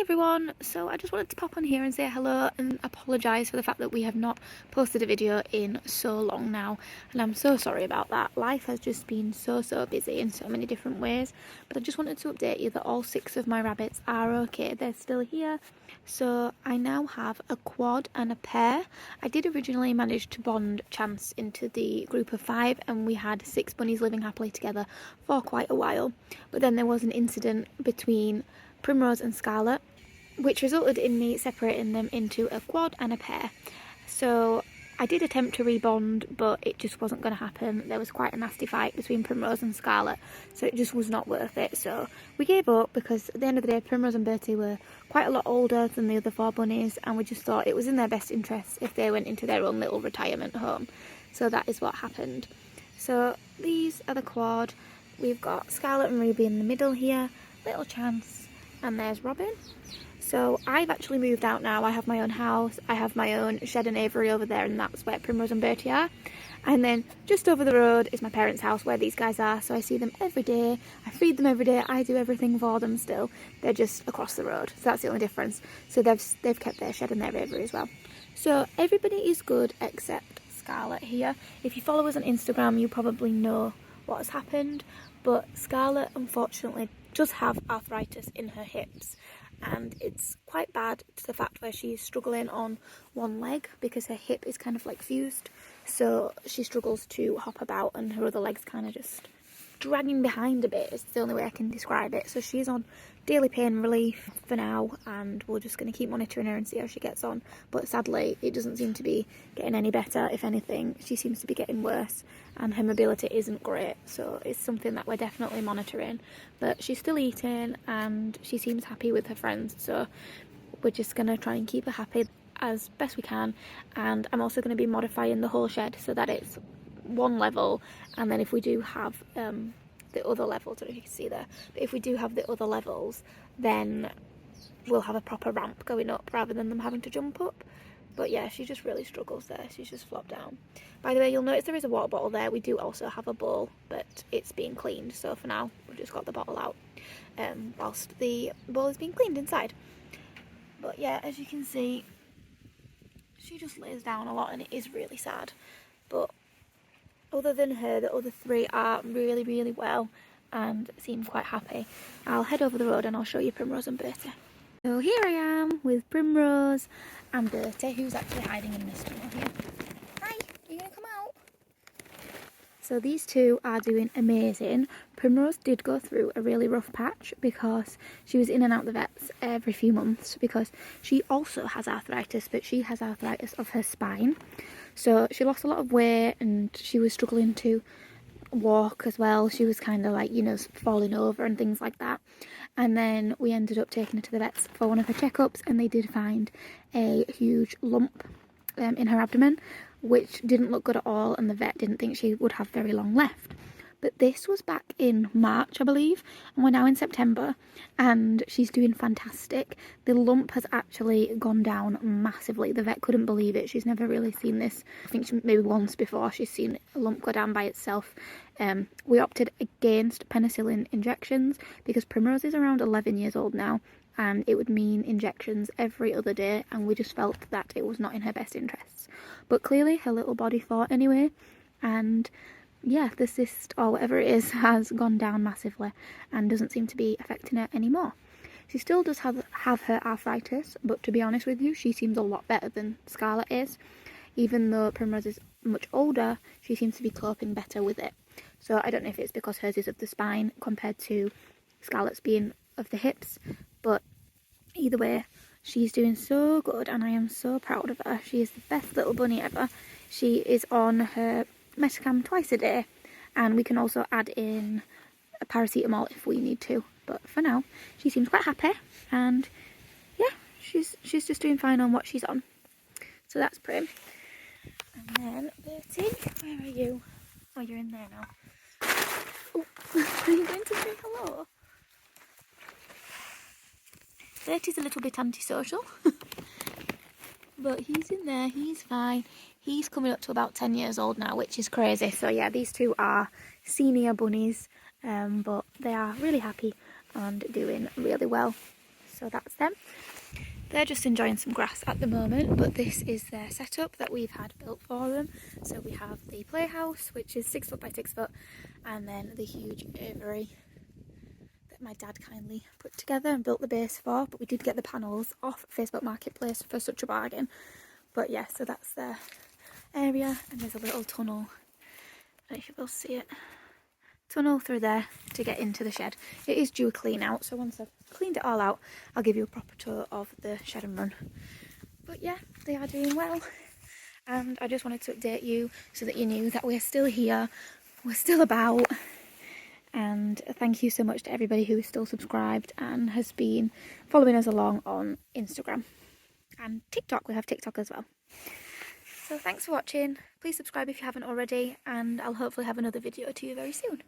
everyone, so I just wanted to pop on here and say hello and apologise for the fact that we have not posted a video in so long now, and I'm so sorry about that. Life has just been so busy in so many different ways, but I just wanted to update you that all 6 of my rabbits are okay. They're still here, so I now have a quad and a pair. I did originally manage to bond Chance into the group of 5 and we had 6 bunnies living happily together for quite a while, but then there was an incident between Primrose and Scarlet, which resulted in me separating them into a quad and a pair. So I did attempt to rebond, but it just wasn't going to happen. There was quite a nasty fight between Primrose and Scarlet, so it just was not worth it. So we gave up because at the end of the day, Primrose and Bertie were quite a lot older than the other 4 bunnies, and we just thought it was in their best interest if they went into their own little retirement home. So that is what happened. So these are the quad. We've got Scarlet and Ruby in the middle here, little Chance, and there's Robin. So I've actually moved out now. I have my own house, I have my own shed and aviary over there, and that's where Primrose and Bertie are. And then just over the road is my parents' house where these guys are, so I see them every day, I feed them every day, I do everything for them still. They're just across the road, so that's the only difference. So they've kept their shed and their aviary as well. So everybody is good except Scarlet here. If you follow us on Instagram, you probably know what has happened, but Scarlet unfortunately does have arthritis in her hips, and it's quite bad to the fact where she's struggling on one leg because her hip is kind of like fused, so she struggles to hop about and her other leg's kind of just dragging behind a bit. It's the only way I can describe it. So she's on daily pain relief for now, and we're just going to keep monitoring her and see how she gets on. But sadly, it doesn't seem to be getting any better. If anything, she seems to be getting worse, and her mobility isn't great. So it's something that we're definitely monitoring. But she's still eating and she seems happy with her friends, so we're just going to try and keep her happy as best we can. And I'm also going to be modifying the whole shed so that it's one level, and then if we do have the other levels, I don't know if you can see there, but if we do have the other levels, then we'll have a proper ramp going up rather than them having to jump up. But yeah, she just really struggles there. She's just flopped down. By the way, you'll notice there is a water bottle there. We do also have a bowl, but it's being cleaned, so for now we've just got the bottle out whilst the bowl is being cleaned inside. But yeah, as you can see, she just lays down a lot and it is really sad. But other than her, the other 3 are really well and seem quite happy. I'll head over the road and I'll show you Primrose and Bertie. So here I am with Primrose and Bertie, who's actually hiding in this tunnel here. Hi, are you going to come out? So these 2 are doing amazing. Primrose did go through a really rough patch because she was in and out the vets every few months because she also has arthritis, but she has arthritis of her spine. So she lost a lot of weight and she was struggling to walk as well. She was kind of like, you know, falling over and things like that. And then we ended up taking her to the vets for one of her checkups, and they did find a huge lump in her abdomen, which didn't look good at all, and the vet didn't think she would have very long left. But this was back in March, I believe, and we're now in September, and she's doing fantastic. The lump has actually gone down massively. The vet couldn't believe it. She's never really seen this. I think maybe once before she's seen a lump go down by itself. We opted against penicillin injections because Primrose is around 11 years old now, and it would mean injections every other day, and we just felt that it was not in her best interests. But clearly her little body fought anyway, and yeah, the cyst or whatever it is has gone down massively and doesn't seem to be affecting her anymore. She still does have her arthritis, but to be honest with you, she seems a lot better than Scarlet is. Even though Primrose is much older, she seems to be coping better with it. So I don't know if it's because hers is of the spine compared to Scarlet's being of the hips, but either way, she's doing so good and I am so proud of her. She is the best little bunny ever. She is on her Metacam twice a day, and we can also add in a paracetamol if we need to, but for now she seems quite happy, and yeah, she's just doing fine on what she's on. So that's Prim. And then Bertie, where are you? Oh, you're in there now. Oh, are you going to say hello? Bertie's a little bit antisocial. But he's in there, he's fine. He's coming up to about 10 years old now, which is crazy. So yeah, these 2 are senior bunnies, but they are really happy and doing really well. so that's them. They're just enjoying some grass at the moment, but this is their setup that we've had built for them. So we have the playhouse, which is 6 foot by 6 foot, and then the huge aviary that my dad kindly put together and built the base for, but we did get the panels off Facebook Marketplace for such a bargain. But yeah, so that's their area, and there's a little tunnel, I don't know if you will see it, tunnel through there to get into the shed. It is due a clean out, so once I've cleaned it all out, I'll give you a proper tour of the shed and run. But yeah, they are doing well, and I just wanted to update you so that you knew that we're still here, we're still about. And thank you so much to everybody who is still subscribed and has been following us along on Instagram and TikTok. We have TikTok as well. So thanks for watching. Please subscribe if you haven't already, and I'll hopefully have another video to you very soon.